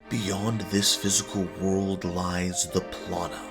Beyond this physical world lies the Plana,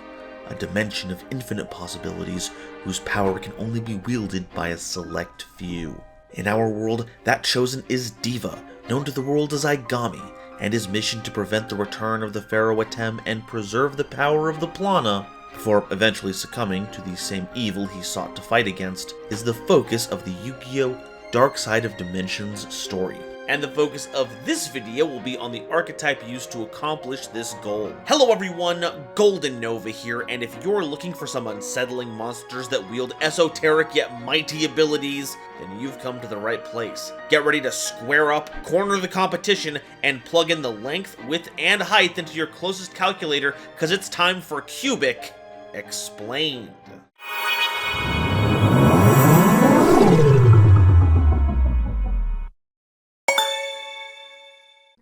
a dimension of infinite possibilities whose power can only be wielded by a select few. In our world, that chosen is Diva, known to the world as Aigami, and his mission to prevent the return of the Pharaoh Atem and preserve the power of the Plana, before eventually succumbing to the same evil he sought to fight against, is the focus of the Yu-Gi-Oh! Dark Side of Dimensions story. And the focus of this video will be on the archetype used to accomplish this goal. Hello everyone, GoldenNova here, and if you're looking for some unsettling monsters that wield esoteric yet mighty abilities, then you've come to the right place. Get ready to square up, corner the competition, and plug in the length, width, and height into your closest calculator, because it's time for Cubic Explained.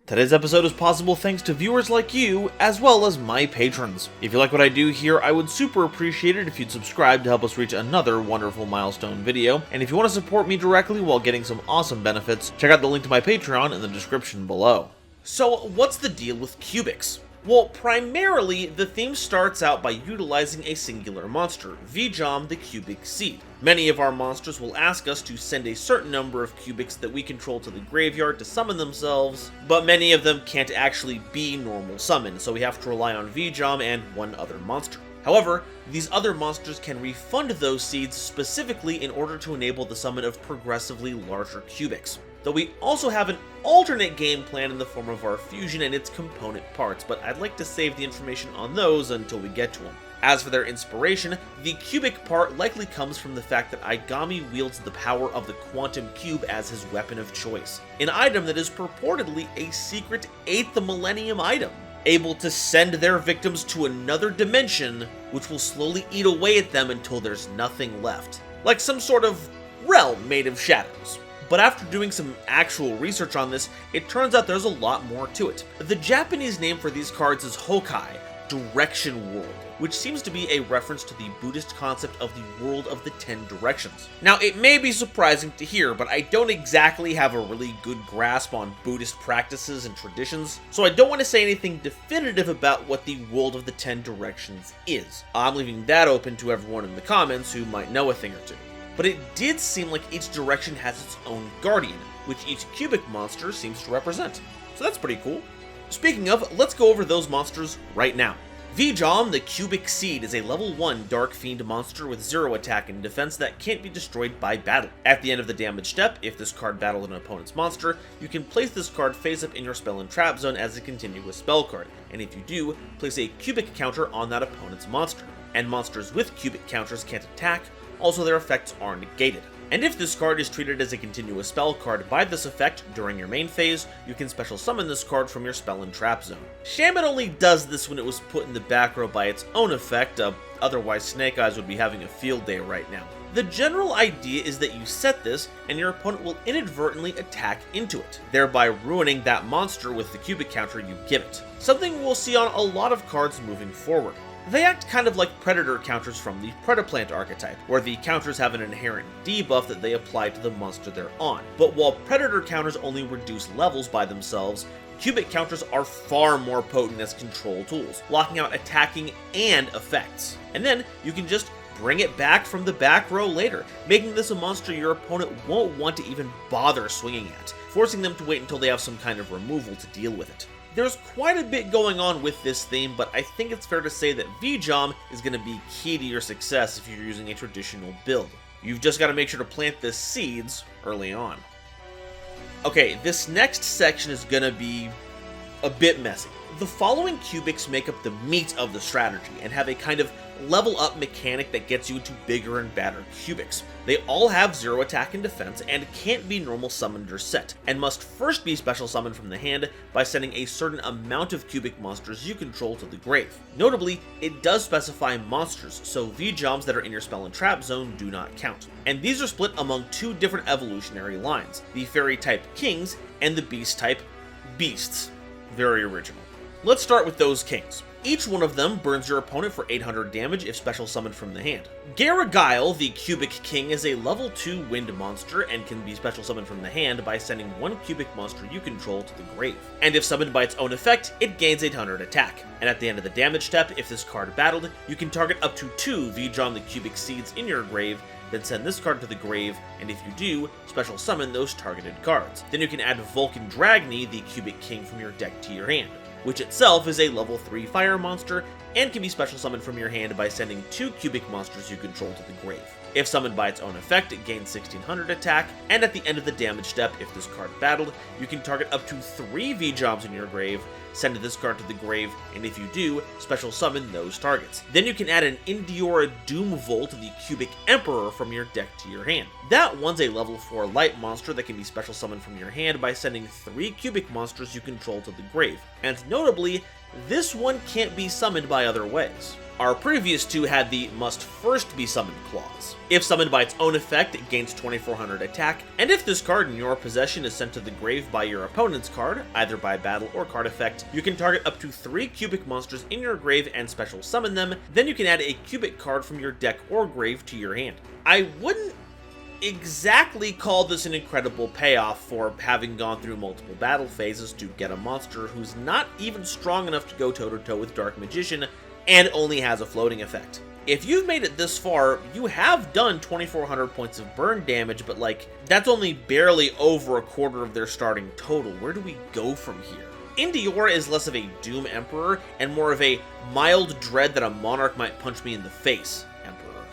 Today's episode is possible thanks to viewers like you, as well as my patrons. If you like what I do here, I would super appreciate it if you'd subscribe to help us reach another wonderful milestone video. And if you want to support me directly while getting some awesome benefits, check out the link to my Patreon in the description below. So, what's the deal with cubics? Well, primarily, the theme starts out by utilizing a singular monster, Vijam the Cubic Seed. Many of our monsters will ask us to send a certain number of cubics that we control to the graveyard to summon themselves, but many of them can't actually be normal summons, so we have to rely on Vijam and one other monster. However, these other monsters can refund those seeds specifically in order to enable the summon of progressively larger cubics. Though we also have an alternate game plan in the form of our fusion and its component parts, but I'd like to save the information on those until we get to them. As for their inspiration, the cubic part likely comes from the fact that Aigami wields the power of the quantum cube as his weapon of choice, an item that is purportedly a secret 8th millennium item, able to send their victims to another dimension, which will slowly eat away at them until there's nothing left, like some sort of realm made of shadows. But after doing some actual research on this, it turns out there's a lot more to it. The Japanese name for these cards is Hokai, Direction World, which seems to be a reference to the Buddhist concept of the world of the 10 directions. Now, it may be surprising to hear, but I don't exactly have a really good grasp on Buddhist practices and traditions, so I don't want to say anything definitive about what the world of the 10 directions is. I'm leaving that open to everyone in the comments who might know a thing or two. But it did seem like each direction has its own guardian, which each cubic monster seems to represent. So that's pretty cool. Speaking of, let's go over those monsters right now. Vijam the Cubic Seed is a level 1 Dark Fiend monster with 0 attack and defense that can't be destroyed by battle. At the end of the damage step, if this card battled an opponent's monster, you can place this card face up in your spell and trap zone as a continuous spell card, and if you do, place a cubic counter on that opponent's monster. And monsters with cubic counters can't attack, also their effects are negated. And if this card is treated as a continuous spell card by this effect during your main phase, you can special summon this card from your spell and trap zone. Shaman only does this when it was put in the back row by its own effect, otherwise Snake Eyes would be having a field day right now. The general idea is that you set this, and your opponent will inadvertently attack into it, thereby ruining that monster with the cubic counter you give it. Something we'll see on a lot of cards moving forward. They act kind of like predator counters from the Predaplant archetype, where the counters have an inherent debuff that they apply to the monster they're on. But while predator counters only reduce levels by themselves, cubic counters are far more potent as control tools, locking out attacking and effects. And then you can just bring it back from the back row later, making this a monster your opponent won't want to even bother swinging at, forcing them to wait until they have some kind of removal to deal with it. There's quite a bit going on with this theme, but I think it's fair to say that Vijam is going to be key to your success if you're using a traditional build. You've just got to make sure to plant the seeds early on. Okay, this next section is going to be a bit messy. The following cubics make up the meat of the strategy and have a kind of level up mechanic that gets you into bigger and badder cubics. They all have 0 attack and defense and can't be normal summoned or set, and must first be special summoned from the hand by sending a certain amount of cubic monsters you control to the grave. Notably, it does specify monsters, so Vijams that are in your spell and trap zone do not count. And these are split among 2 different evolutionary lines, the fairy type kings and the beast type beasts. Very original. Let's start with those kings. Each one of them burns your opponent for 800 damage if special summoned from the hand. Garagile, the Cubic King, is a level 2 wind monster and can be special summoned from the hand by sending one cubic monster you control to the grave. And if summoned by its own effect, it gains 800 attack. And at the end of the damage step, if this card battled, you can target up to 2 Vijam the Cubic Seeds in your grave, then send this card to the grave, and if you do, special summon those targeted cards. Then you can add Vulcan Dragny, the Cubic King, from your deck to your hand, which itself is a level 3 fire monster and can be special summoned from your hand by sending 2 cubic monsters you control to the grave. If summoned by its own effect, it gains 1600 attack, and at the end of the damage step, if this card battled, you can target up to 3 Vijams in your grave, send this card to the grave, and if you do, special summon those targets. Then you can add an Indiora Doomvolt, the Cubic Emperor, from your deck to your hand. That one's a level 4 light monster that can be special summoned from your hand by sending 3 cubic monsters you control to the grave. And notably, this one can't be summoned by other ways. Our previous two had the must first be summoned clause. If summoned by its own effect, it gains 2400 attack, and if this card in your possession is sent to the grave by your opponent's card, either by battle or card effect, you can target up to 3 cubic monsters in your grave and special summon them, then you can add a cubic card from your deck or grave to your hand. I wouldn't exactly call this an incredible payoff for having gone through multiple battle phases to get a monster who's not even strong enough to go toe-to-toe with Dark Magician and only has a floating effect. If you've made it this far, you have done 2400 points of burn damage, but that's only barely over a quarter of their starting total. Where do we go from here? Indiora is less of a Doom Emperor and more of a mild dread that a monarch might punch me in the face Emperor.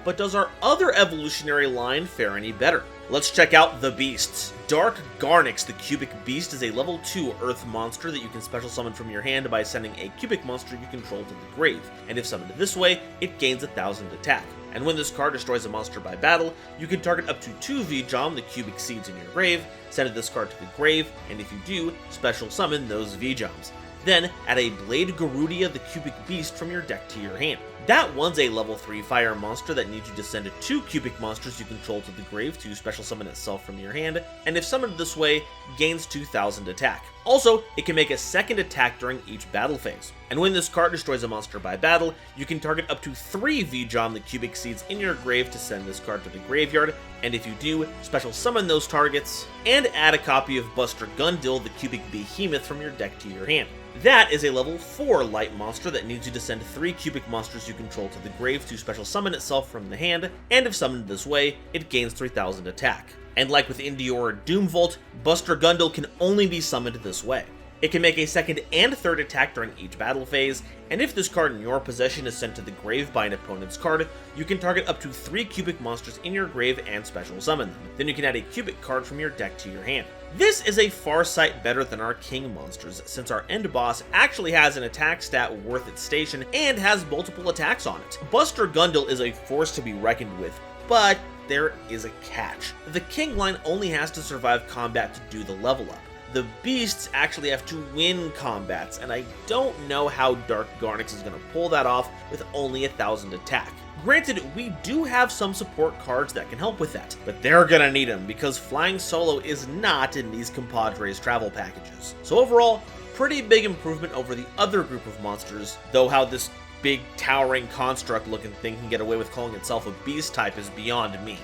But does our other evolutionary line fare any better? Let's check out the beasts. Dark Garnix, the Cubic Beast, is a level 2 Earth monster that you can special summon from your hand by sending a cubic monster you control to the grave, and if summoned this way, it gains 1000 attack. And when this card destroys a monster by battle, you can target up to 2 Vijam, the Cubic Seeds in your grave, send this card to the grave, and if you do, special summon those Vijams. Then, add a Blade Garudia, the Cubic Beast, from your deck to your hand. That one's a level 3 fire monster that needs you to send 2 cubic monsters you control to the grave to special summon itself from your hand, and if summoned this way, gains 2000 attack. Also, it can make a second attack during each battle phase. And when this card destroys a monster by battle, you can target up to 3 Vijam the Cubic Seeds in your grave to send this card to the graveyard, and if you do, special summon those targets, and add a copy of Buster Gundil the Cubic Behemoth from your deck to your hand. That is a level 4 light monster that needs you to send 3 cubic monsters you control to the grave to special summon itself from the hand, and if summoned this way, it gains 3000 attack. And like with Indiora Doomvolt, Buster Gundil can only be summoned this way. It can make a second and third attack during each battle phase, and if this card in your possession is sent to the grave by an opponent's card, you can target up to 3 cubic monsters in your grave and special summon them. Then you can add a cubic card from your deck to your hand. This is a far sight better than our king monsters, since our end boss actually has an attack stat worth its station and has multiple attacks on it. Buster Gundil is a force to be reckoned with, but there is a catch. The king line only has to survive combat to do the level up. The beasts actually have to win combats, and I don't know how Dark Garnix is going to pull that off with only 1000 attack. Granted, we do have some support cards that can help with that, but they're gonna need them because flying solo is not in these compadres travel packages. So overall, pretty big improvement over the other group of monsters, though how this big towering construct looking thing can get away with calling itself a beast type is beyond me.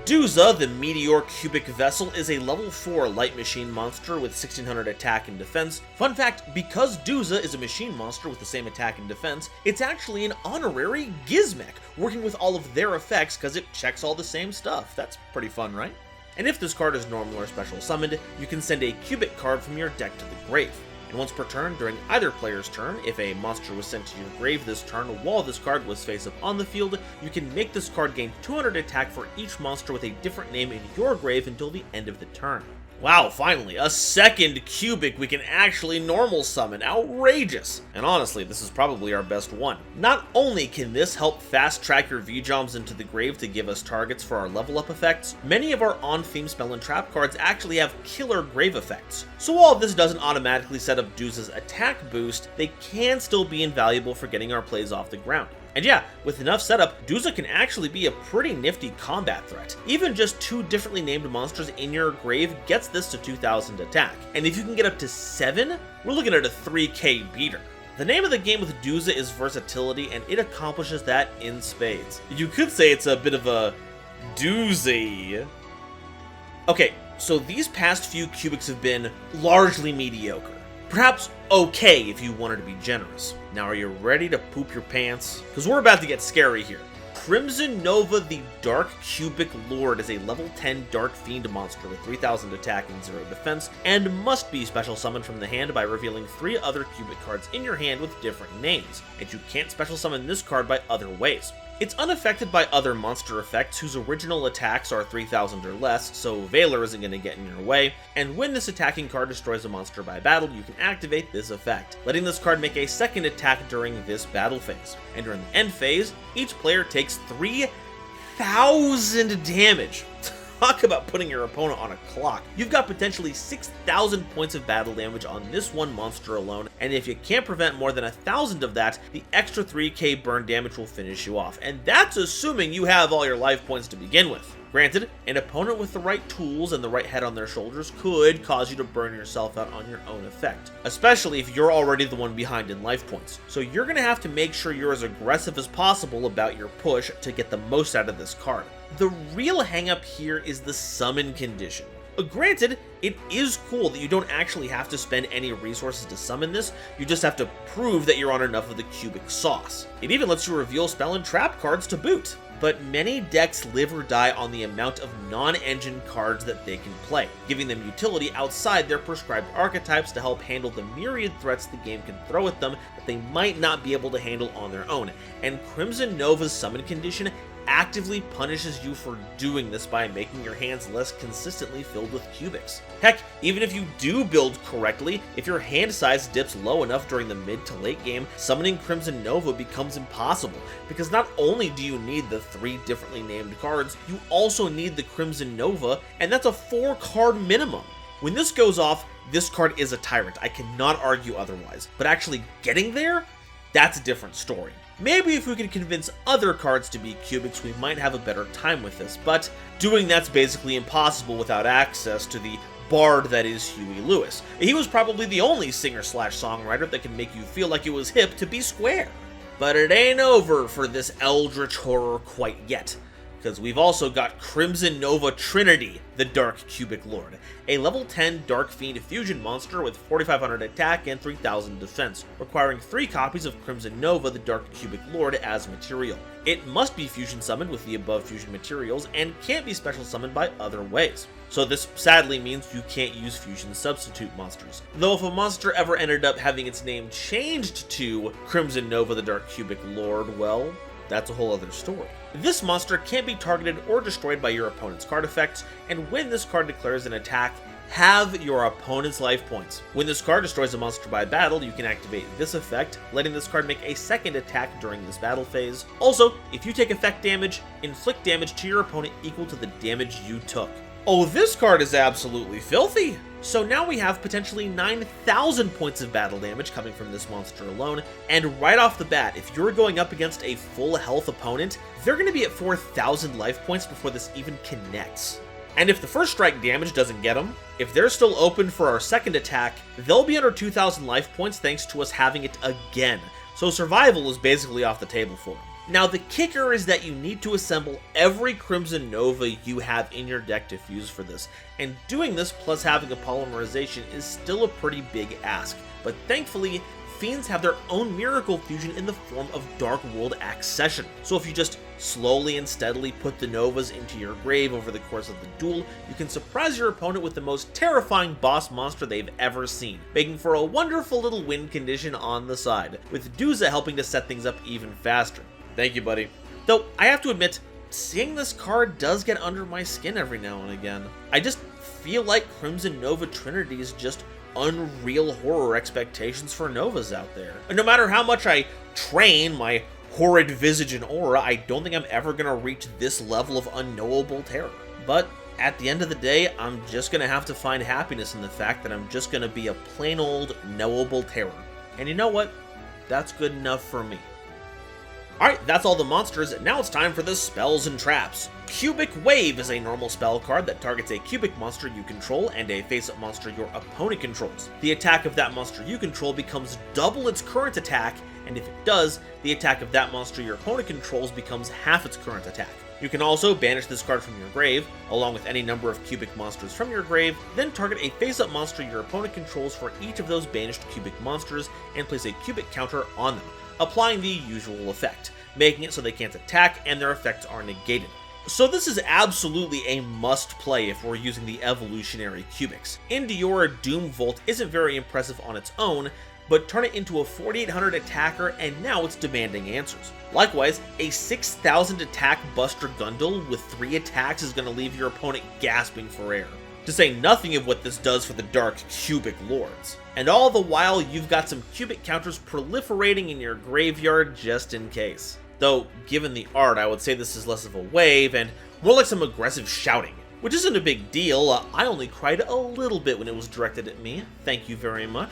Duza, the Meteor Cubic Vessel, is a level 4 light machine monster with 1600 attack and defense. Fun fact, because Duza is a machine monster with the same attack and defense, it's actually an honorary Gizmek, working with all of their effects because it checks all the same stuff. That's pretty fun, right? And if this card is normal or special summoned, you can send a cubic card from your deck to the grave. And once per turn, during either player's turn, if a monster was sent to your grave this turn while this card was face up on the field, you can make this card gain 200 attack for each monster with a different name in your grave until the end of the turn. Wow, finally, a second cubic we can actually normal summon. Outrageous! And honestly, this is probably our best one. Not only can this help fast track your Vijams into the grave to give us targets for our level up effects, many of our on-theme spell and trap cards actually have killer grave effects. So while this doesn't automatically set up Duza's attack boost, they can still be invaluable for getting our plays off the ground. And yeah, with enough setup, Duza can actually be a pretty nifty combat threat. Even just 2 differently named monsters in your grave gets this to 2000 attack. And if you can get up to 7, we're looking at a 3k beater. The name of the game with Duza is versatility, and it accomplishes that in spades. You could say it's a bit of a doozy. Okay, so these past few cubics have been largely mediocre. Perhaps okay if you wanted to be generous. Now are you ready to poop your pants? Because we're about to get scary here. Crimson Nova the Dark Cubic Lord is a level 10 Dark Fiend monster with 3000 attack and 0 defense, and must be special summoned from the hand by revealing 3 other cubic cards in your hand with different names, and you can't special summon this card by other ways. It's unaffected by other monster effects whose original attacks are 3000 or less, so Valor isn't going to get in your way, and when this attacking card destroys a monster by battle, you can activate this effect, letting this card make a second attack during this battle phase. And during the end phase, each player takes 3000 damage. Talk about putting your opponent on a clock. You've got potentially 6,000 points of battle damage on this one monster alone, and if you can't prevent more than 1,000 of that, the extra 3k burn damage will finish you off, and that's assuming you have all your life points to begin with. Granted, an opponent with the right tools and the right head on their shoulders could cause you to burn yourself out on your own effect, especially if you're already the one behind in life points. So you're going to have to make sure you're as aggressive as possible about your push to get the most out of this card. The real hang-up here is the summon condition. Granted, it is cool that you don't actually have to spend any resources to summon this, you just have to prove that you're on enough of the cubic sauce. It even lets you reveal spell and trap cards to boot. But many decks live or die on the amount of non-engine cards that they can play, giving them utility outside their prescribed archetypes to help handle the myriad threats the game can throw at them that they might not be able to handle on their own, and Crimson Nova's summon condition actively punishes you for doing this by making your hands less consistently filled with cubics. Heck, even if you do build correctly, if your hand size dips low enough during the mid to late game, summoning Crimson Nova becomes impossible, because not only do you need the 3 differently named cards, you also need the Crimson Nova, and that's a 4 card minimum. When this goes off, this card is a tyrant, I cannot argue otherwise, but actually getting there? That's a different story. Maybe if we could convince other cards to be cubics, we might have a better time with this, but doing that's basically impossible without access to the bard that is Huey Lewis. He was probably the only singer/songwriter that can make you feel like it was hip to be square. But it ain't over for this eldritch horror quite yet, because we've also got Crimson Nova Trinity, the Dark Cubic Lord, a level 10 Dark Fiend fusion monster with 4500 attack and 3000 defense, requiring 3 copies of Crimson Nova, the Dark Cubic Lord, as material. It must be fusion summoned with the above fusion materials and can't be special summoned by other ways. So this sadly means you can't use fusion substitute monsters. Though if a monster ever ended up having its name changed to Crimson Nova, the Dark Cubic Lord, well, that's a whole other story. This monster can't be targeted or destroyed by your opponent's card effects, and when this card declares an attack, have your opponent's life points. When this card destroys a monster by battle, you can activate this effect, letting this card make a second attack during this battle phase. Also, if you take effect damage, inflict damage to your opponent equal to the damage you took. Oh, this card is absolutely filthy! So now we have potentially 9,000 points of battle damage coming from this monster alone, and right off the bat, if you're going up against a full health opponent, they're going to be at 4,000 life points before this even connects. And if the first strike damage doesn't get them, if they're still open for our second attack, they'll be under 2,000 life points thanks to us having it again. So survival is basically off the table for them. Now the kicker is that you need to assemble every Crimson Nova you have in your deck to fuse for this, and doing this plus having a polymerization is still a pretty big ask, but thankfully, Fiends have their own miracle fusion in the form of Dark World Accession. So if you just slowly and steadily put the Novas into your grave over the course of the duel, you can surprise your opponent with the most terrifying boss monster they've ever seen, making for a wonderful little win condition on the side, with Duza helping to set things up even faster. Thank you, buddy. Though, I have to admit, seeing this card does get under my skin every now and again. I just feel like Crimson Nova Trinity is just unreal horror expectations for Novas out there. And no matter how much I train my horrid visage and aura, I don't think I'm ever going to reach this level of unknowable terror. But at the end of the day, I'm just going to have to find happiness in the fact that I'm just going to be a plain old knowable terror. And you know what? That's good enough for me. Alright, that's all the monsters, now it's time for the spells and traps. Cubic Wave is a normal spell card that targets a cubic monster you control and a face-up monster your opponent controls. The attack of that monster you control becomes double its current attack, and if it does, the attack of that monster your opponent controls becomes half its current attack. You can also banish this card from your grave, along with any number of cubic monsters from your grave, then target a face-up monster your opponent controls for each of those banished cubic monsters and place a cubic counter on them, applying the usual effect, making it so they can't attack and their effects are negated. So this is absolutely a must-play if we're using the evolutionary cubics. Indiora Doomvolt isn't very impressive on its own, but turn it into a 4800 attacker and now it's demanding answers. Likewise, a 6000 attack Buster Gundle with 3 attacks is going to leave your opponent gasping for air. To say nothing of what this does for the Dark Cubic Lords. And all the while, you've got some cubic counters proliferating in your graveyard just in case. Though, given the art, I would say this is less of a wave and more like some aggressive shouting. Which isn't a big deal, I only cried a little bit when it was directed at me. Thank you very much.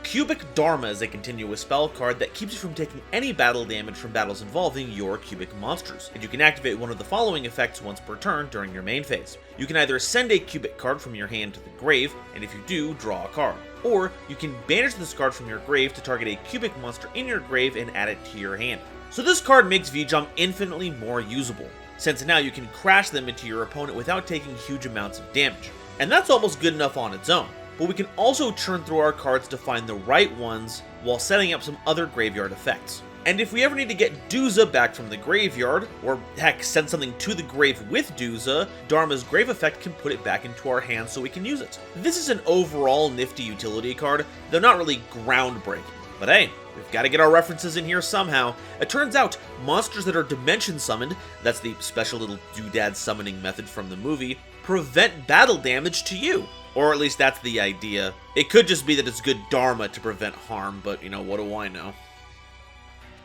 Cubic Dharma is a continuous spell card that keeps you from taking any battle damage from battles involving your cubic monsters, and you can activate one of the following effects once per turn during your main phase. You can either send a cubic card from your hand to the grave, and if you do, draw a card. Or, you can banish this card from your grave to target a cubic monster in your grave and add it to your hand. So this card makes Vijam infinitely more usable, since now you can crash them into your opponent without taking huge amounts of damage. And that's almost good enough on its own. But we can also churn through our cards to find the right ones while setting up some other graveyard effects. And if we ever need to get Duza back from the graveyard, or heck, send something to the grave with Duza, Dharma's grave effect can put it back into our hands so we can use it. This is an overall nifty utility card, though not really groundbreaking. But hey, we've got to get our references in here somehow. It turns out, monsters that are dimension summoned, that's the special little doodad summoning method from the movie, prevent battle damage to you. Or at least that's the idea. It could just be that it's good Dharma to prevent harm, but you know, what do I know?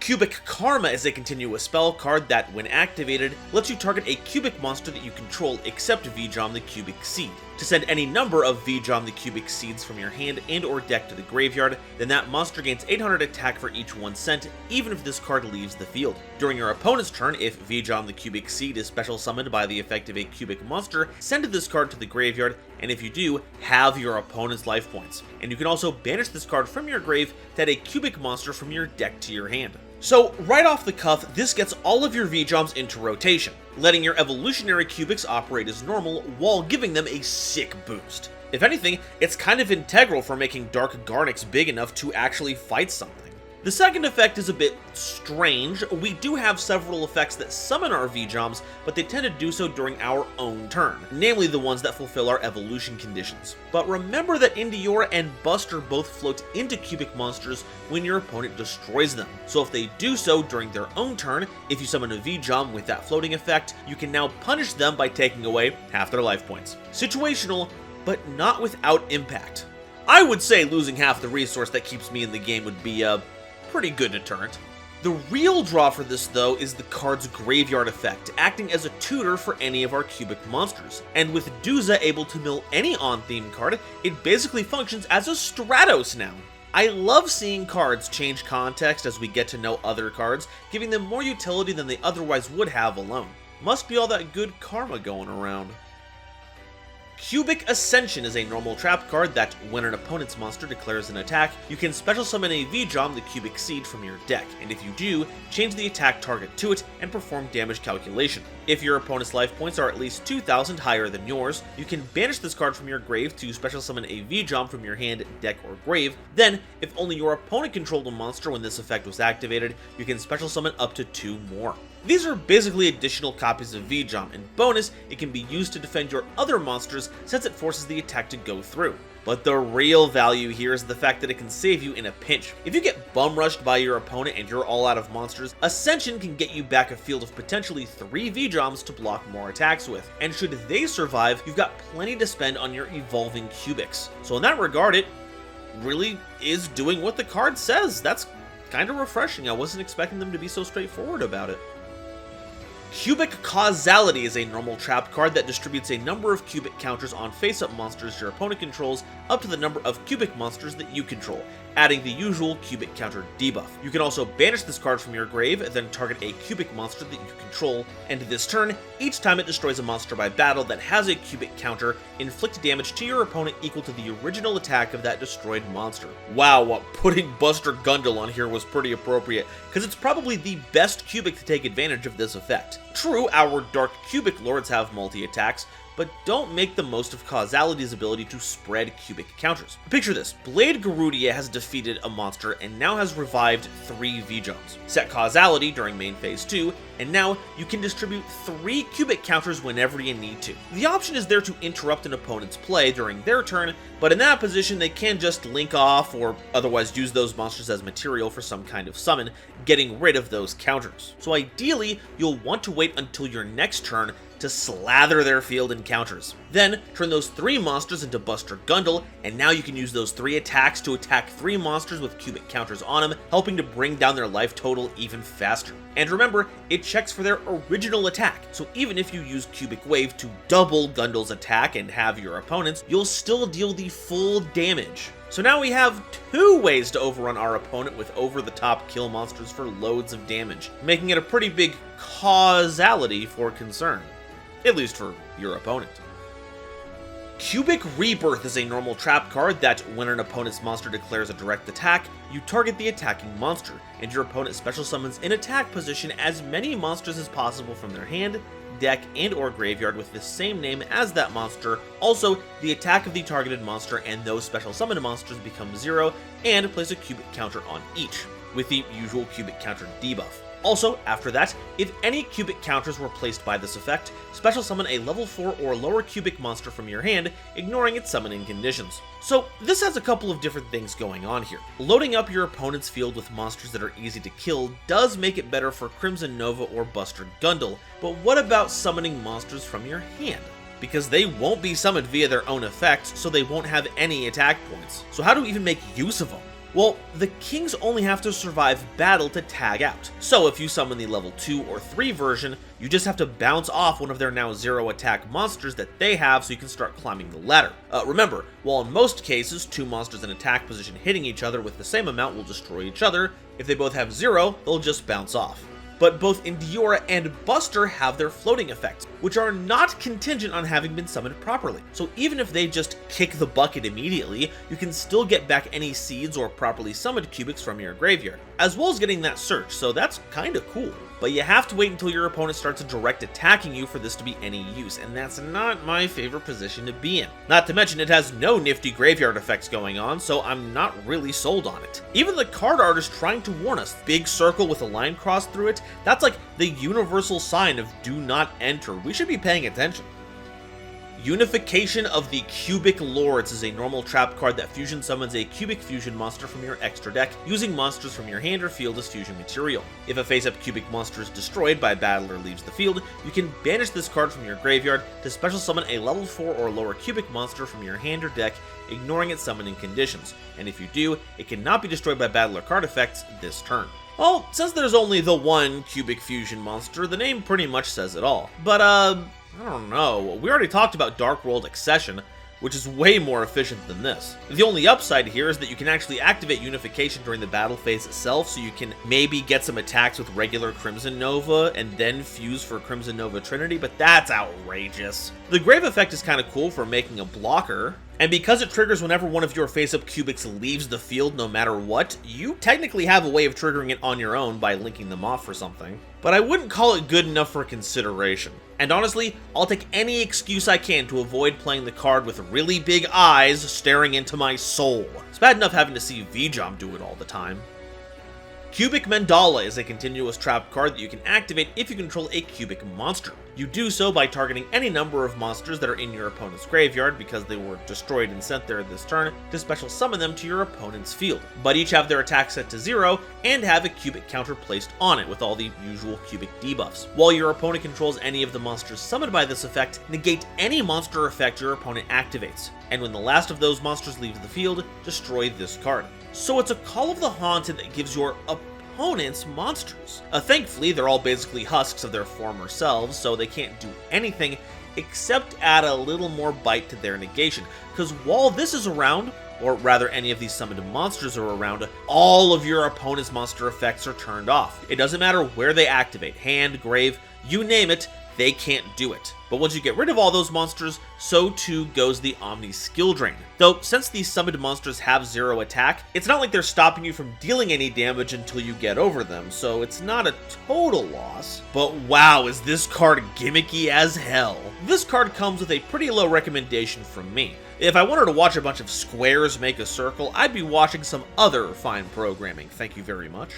Cubic Karma is a continuous spell card that, when activated, lets you target a cubic monster that you control except Vijam the Cubic Seed. To send any number of Vijam the Cubic Seeds from your hand and or deck to the graveyard, then that monster gains 800 attack for each one sent, even if this card leaves the field. During your opponent's turn, if Vijam the Cubic Seed is special summoned by the effect of a cubic monster, send this card to the graveyard, and if you do, have your opponent's life points. And you can also banish this card from your grave to add a cubic monster from your deck to your hand. So, right off the cuff, this gets all of your Vijams into rotation, letting your evolutionary cubics operate as normal while giving them a sick boost. If anything, it's kind of integral for making Dark Garnix big enough to actually fight something. The second effect is a bit strange. We do have several effects that summon our Vijams, but they tend to do so during our own turn, namely the ones that fulfill our evolution conditions. But remember that Indiora and Buster both float into cubic monsters when your opponent destroys them. So if they do so during their own turn, if you summon a Vijam with that floating effect, you can now punish them by taking away half their life points. Situational, but not without impact. I would say losing half the resource that keeps me in the game would be a pretty good deterrent. The real draw for this, though, is the card's graveyard effect, acting as a tutor for any of our cubic monsters. And with Duza able to mill any on-theme card, it basically functions as a Stratos now. I love seeing cards change context as we get to know other cards, giving them more utility than they otherwise would have alone. Must be all that good karma going around. Cubic Ascension is a normal trap card that, when an opponent's monster declares an attack, you can special summon a Vijam the Cubic Seed from your deck, and if you do, change the attack target to it and perform damage calculation. If your opponent's life points are at least 2,000 higher than yours, you can banish this card from your grave to special summon a Vijam from your hand, deck, or grave. Then, if only your opponent controlled a monster when this effect was activated, you can special summon up to 2 more. These are basically additional copies of Vijam, and bonus, it can be used to defend your other monsters since it forces the attack to go through. But the real value here is the fact that it can save you in a pinch. If you get bum rushed by your opponent and you're all out of monsters, Ascension can get you back a field of potentially 3 Vijams to block more attacks with. And should they survive, you've got plenty to spend on your evolving cubics. So in that regard, it really is doing what the card says. That's kind of refreshing. I wasn't expecting them to be so straightforward about it. Cubic Causality is a normal trap card that distributes a number of cubic counters on face-up monsters your opponent controls up to the number of cubic monsters that you control, adding the usual cubic counter debuff. You can also banish this card from your grave, then target a cubic monster that you control, and this turn, each time it destroys a monster by battle that has a cubic counter, inflict damage to your opponent equal to the original attack of that destroyed monster. Wow, putting Buster Gundle on here was pretty appropriate, because it's probably the best cubic to take advantage of this effect. True, our Dark Cubic Lords have multi-attacks, but don't make the most of Causality's ability to spread cubic counters. Picture this, Blade Garudia has defeated a monster and now has revived 3 Vijams. Set Causality during main phase 2, and now you can distribute 3 cubic counters whenever you need to. The option is there to interrupt an opponent's play during their turn, but in that position they can just link off or otherwise use those monsters as material for some kind of summon, getting rid of those counters. So ideally, you'll want to wait until your next turn to slather their field in counters. Then, turn those 3 monsters into Buster Gundle, and now you can use those 3 attacks to attack 3 monsters with cubic counters on them, helping to bring down their life total even faster. And remember, it checks for their original attack, so even if you use Cubic Wave to double Gundle's attack and have your opponents, you'll still deal the full damage. So now we have 2 ways to overrun our opponent with over-the-top kill monsters for loads of damage, making it a pretty big causality for concern. At least for your opponent. Cubic Rebirth is a normal trap card that, when an opponent's monster declares a direct attack, you target the attacking monster, and your opponent special summons in attack position as many monsters as possible from their hand, deck, and or graveyard with the same name as that monster. Also, the attack of the targeted monster and those special summoned monsters become 0, and place a cubic counter on each, with the usual cubic counter debuff. Also, after that, if any cubic counters were placed by this effect, special summon a level 4 or lower cubic monster from your hand, ignoring its summoning conditions. So this has a couple of different things going on here. Loading up your opponent's field with monsters that are easy to kill does make it better for Crimson Nova or Buster Gundle, but what about summoning monsters from your hand? Because they won't be summoned via their own effects, so they won't have any attack points. So how do we even make use of them? Well, the kings only have to survive battle to tag out. So if you summon the level 2 or 3 version, you just have to bounce off one of their now 0 attack monsters that they have so you can start climbing the ladder. Remember, while in most cases 2 monsters in attack position hitting each other with the same amount will destroy each other, if they both have 0, they'll just bounce off. But both Indiora and Buster have their floating effects, which are not contingent on having been summoned properly. So even if they just kick the bucket immediately, you can still get back any seeds or properly summoned cubics from your graveyard, as well as getting that search, so that's kinda cool. But you have to wait until your opponent starts direct attacking you for this to be any use, and that's not my favorite position to be in. Not to mention it has no nifty graveyard effects going on, so I'm not really sold on it. Even the card art is trying to warn us. Big circle with a line crossed through it, that's like the universal sign of do not enter. We should be paying attention. Unification of the Cubic Lords is a normal trap card that fusion summons a cubic fusion monster from your extra deck, using monsters from your hand or field as fusion material. If a face-up cubic monster is destroyed by battle or leaves the field, you can banish this card from your graveyard to special summon a level 4 or lower cubic monster from your hand or deck, ignoring its summoning conditions. And if you do, it cannot be destroyed by battle or card effects this turn. Well, since there's only the one cubic fusion monster, the name pretty much says it all. But I don't know, we already talked about Dark World Accession, which is way more efficient than this. The only upside here is that you can actually activate Unification during the battle phase itself, so you can maybe get some attacks with regular Crimson Nova and then fuse for Crimson Nova Trinity, but that's outrageous. The Grave effect is kind of cool for making a blocker, and because it triggers whenever one of your face-up cubics leaves the field no matter what, you technically have a way of triggering it on your own by linking them off for something. But I wouldn't call it good enough for consideration. And honestly, I'll take any excuse I can to avoid playing the card with really big eyes staring into my soul. It's bad enough having to see Vijam do it all the time. Cubic Mandala is a continuous trap card that you can activate if you control a cubic monster. You do so by targeting any number of monsters that are in your opponent's graveyard because they were destroyed and sent there this turn to special summon them to your opponent's field, but each have their attack set to 0 and have a cubic counter placed on it with all the usual cubic debuffs. While your opponent controls any of the monsters summoned by this effect, negate any monster effect your opponent activates, and when the last of those monsters leaves the field, destroy this card. So it's a Call of the Haunted that gives your opponents monsters. Thankfully, they're all basically husks of their former selves, so they can't do anything except add a little more bite to their negation, because while this is around, or rather any of these summoned monsters are around, all of your opponent's monster effects are turned off. It doesn't matter where they activate, hand, grave, you name it, they can't do it. But once you get rid of all those monsters, so too goes the Omni skill drain. Though, since these summoned monsters have 0 attack, it's not like they're stopping you from dealing any damage until you get over them, so it's not a total loss. But wow, is this card gimmicky as hell. This card comes with a pretty low recommendation from me. If I wanted to watch a bunch of squares make a circle, I'd be watching some other fine programming, thank you very much.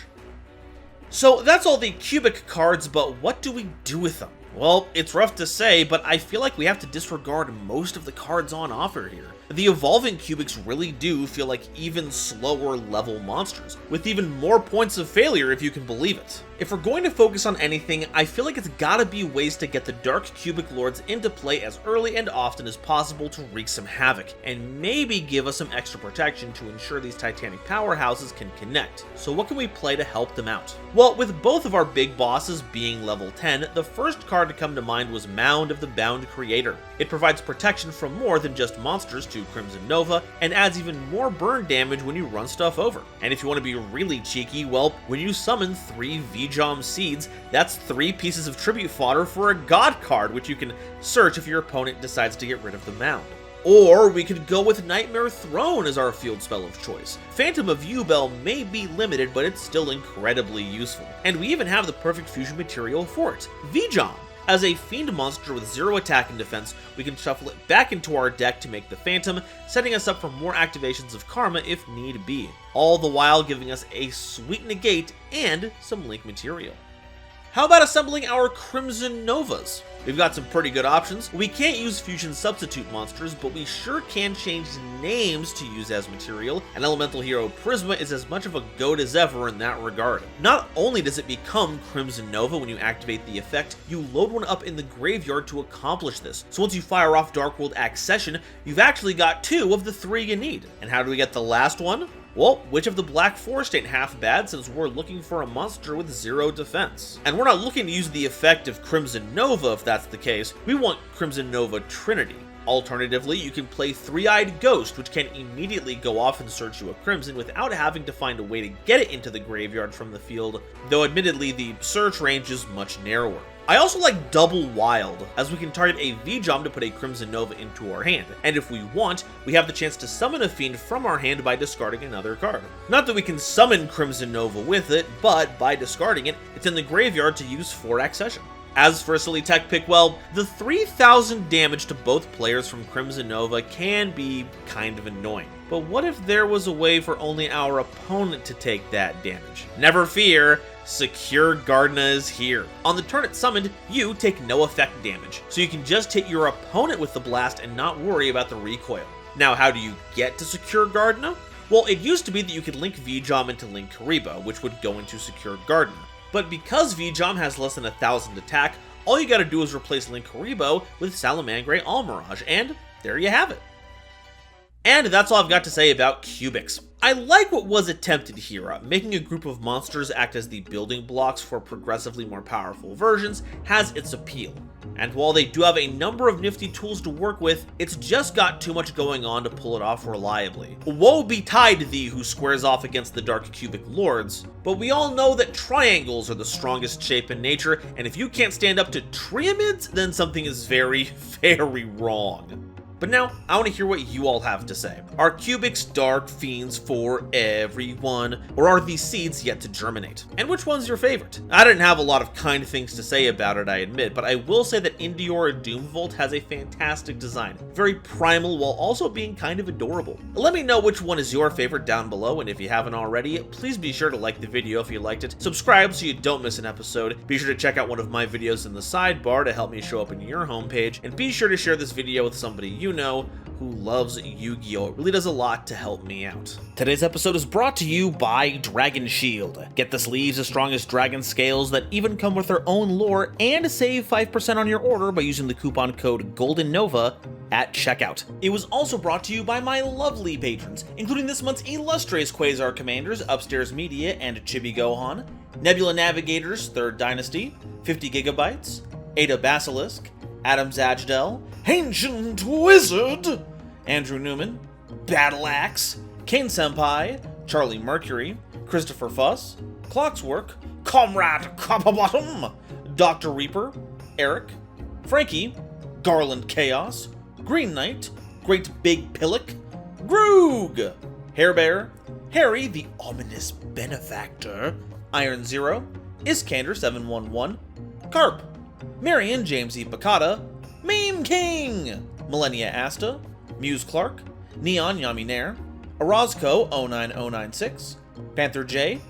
So that's all the cubic cards, but what do we do with them? Well, it's rough to say, but I feel like we have to disregard most of the cards on offer here. The evolving cubics really do feel like even slower level monsters, with even more points of failure if you can believe it. If we're going to focus on anything, I feel like it's gotta be ways to get the Dark Cubic Lords into play as early and often as possible to wreak some havoc, and maybe give us some extra protection to ensure these Titanic powerhouses can connect. So what can we play to help them out? Well, with both of our big bosses being level 10, the first card to come to mind was Mound of the Bound Creator. It provides protection from more than just monsters to Crimson Nova, and adds even more burn damage when you run stuff over. And if you want to be really cheeky, well, when you summon 3 Vijam seeds, that's 3 pieces of tribute fodder for a god card, which you can search if your opponent decides to get rid of the mound. Or we could go with Nightmare Throne as our field spell of choice. Phantom of Yubel may be limited, but it's still incredibly useful. And we even have the perfect fusion material for it, Vijam. As a fiend monster with 0 attack and defense, we can shuffle it back into our deck to make the Phantom, setting us up for more activations of Karma if need be, all the while giving us a sweet negate and some link material. How about assembling our Crimson Novas? We've got some pretty good options. We can't use fusion substitute monsters, but we sure can change names to use as material, and Elemental Hero Prisma is as much of a goat as ever in that regard. Not only does it become Crimson Nova when you activate the effect, you load one up in the graveyard to accomplish this. So once you fire off Dark World Accession, you've actually got 2 of the 3 you need. And how do we get the last one? Well, Witch of the Black Forest ain't half bad since we're looking for a monster with 0 defense. And we're not looking to use the effect of Crimson Nova if that's the case, we want Crimson Nova Trinity. Alternatively, you can play Three-Eyed Ghost, which can immediately go off and search you a Crimson without having to find a way to get it into the graveyard from the field, though admittedly the search range is much narrower. I also like Double Wild, as we can target a Vijam to put a Crimson Nova into our hand, and if we want, we have the chance to summon a Fiend from our hand by discarding another card. Not that we can summon Crimson Nova with it, but by discarding it, it's in the graveyard to use for accession. As for a silly tech pick, well, the 3000 damage to both players from Crimson Nova can be kind of annoying. But what if there was a way for only our opponent to take that damage? Never fear, Secure Gardna is here. On the turn it's summoned, you take no effect damage, so you can just hit your opponent with the blast and not worry about the recoil. Now, how do you get to Secure Gardna? Well, it used to be that you could link Vijam into Link Kariba, which would go into Secure Gardna. But because Vijam has less than 1000 attack, all you gotta do is replace Link Karibo with Salamangre Almirage, and there you have it. And that's all I've got to say about cubics. I like what was attempted here. Making a group of monsters act as the building blocks for progressively more powerful versions has its appeal. And while they do have a number of nifty tools to work with, it's just got too much going on to pull it off reliably. Woe betide thee who squares off against the Dark Cubic Lords, but we all know that triangles are the strongest shape in nature, and if you can't stand up to triamids, then something is very, very wrong. But now, I want to hear what you all have to say. Are cubics dark fiends for everyone, or are these seeds yet to germinate? And which one's your favorite? I didn't have a lot of kind things to say about it, I admit, but I will say that Indiora Doomvolt has a fantastic design. Very primal while also being kind of adorable. Let me know which one is your favorite down below, and if you haven't already, please be sure to like the video if you liked it, subscribe so you don't miss an episode, be sure to check out one of my videos in the sidebar to help me show up in your homepage, and be sure to share this video with somebody you know who loves Yu-Gi-Oh! It really does a lot to help me out. Today's episode is brought to you by Dragon Shield. Get the sleeves as strong as dragon scales that even come with their own lore, and save 5% on your order by using the coupon code GoldenNova at checkout. It was also brought to you by my lovely patrons, including this month's illustrious Quasar Commanders, Upstairs Media, and Chibi Gohan, Nebula Navigators, 3rd Dynasty, 50 Gigabytes, Ada Basilisk, Adam Zajdel, Ancient Wizard, Andrew Newman, Battle Axe, Kane Senpai, Charlie Mercury, Christopher Fuss, Clockswork, Comrade Copperbottom, Dr. Reaper, Eric, Frankie, Garland Chaos, Green Knight, Great Big Pillock, Groog, Hairbear, Harry the Ominous Benefactor, Iron Zero, Iskander711, Carp, Marion James E. Picata, Meme King, Millennia Asta, Muse Clark, Neon Yami Nair, Orozco 09096, Panther J,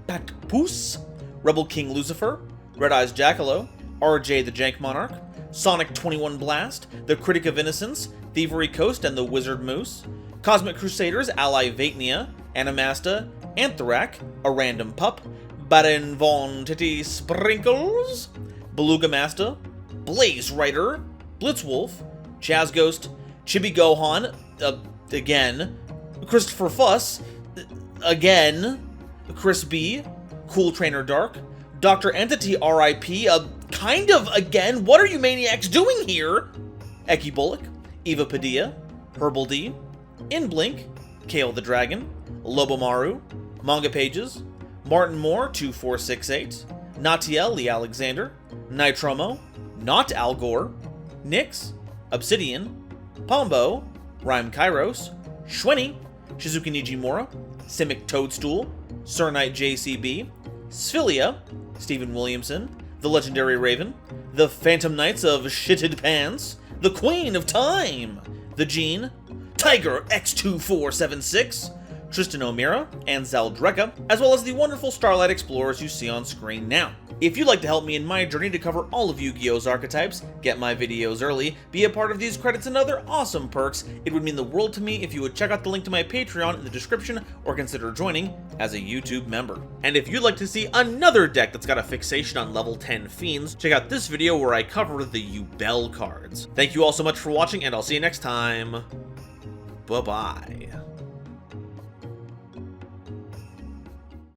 Pat Poos, Rebel King Lucifer, Red Eyes Jackalow, RJ the Jank Monarch, Sonic 21 Blast, The Critic of Innocence, Thievery Coast and the Wizard Moose, Cosmic Crusaders Ally Vatnia, Animasta, Anthrak, A Random Pup, Baron Von Titty Sprinkles, Beluga Master, Blaze Rider, Blitzwolf, Chaz Ghost, Chibi Gohan, again, Christopher Fuss, again, Chris B, Cool Trainer Dark, Dr. Entity RIP, kind of again, what are you maniacs doing here? Eki Bullock, Eva Padilla, Herbal D, Inblink, Kale the Dragon, Lobomaru, Manga Pages, Martin Moore 2468, Natiel Lee Alexander, Nitromo, Not Al Gore, Nyx, Obsidian, Pombo, Rhyme Kairos, Shwenny, Shizuki Nijimura, Simic Toadstool, Sir Knight JCB, Sphilia, Stephen Williamson, The Legendary Raven, The Phantom Knights of Shitted Pants, The Queen of Time, The Gene, Tiger X2476, Tristan O'Meara, and Zaldreka, as well as the wonderful Starlight Explorers you see on screen now. If you'd like to help me in my journey to cover all of Yu-Gi-Oh's archetypes, get my videos early, be a part of these credits and other awesome perks, it would mean the world to me if you would check out the link to my Patreon in the description or consider joining as a YouTube member. And if you'd like to see another deck that's got a fixation on level 10 fiends, check out this video where I cover the Yubel cards. Thank you all so much for watching, and I'll see you next time. Bye-bye.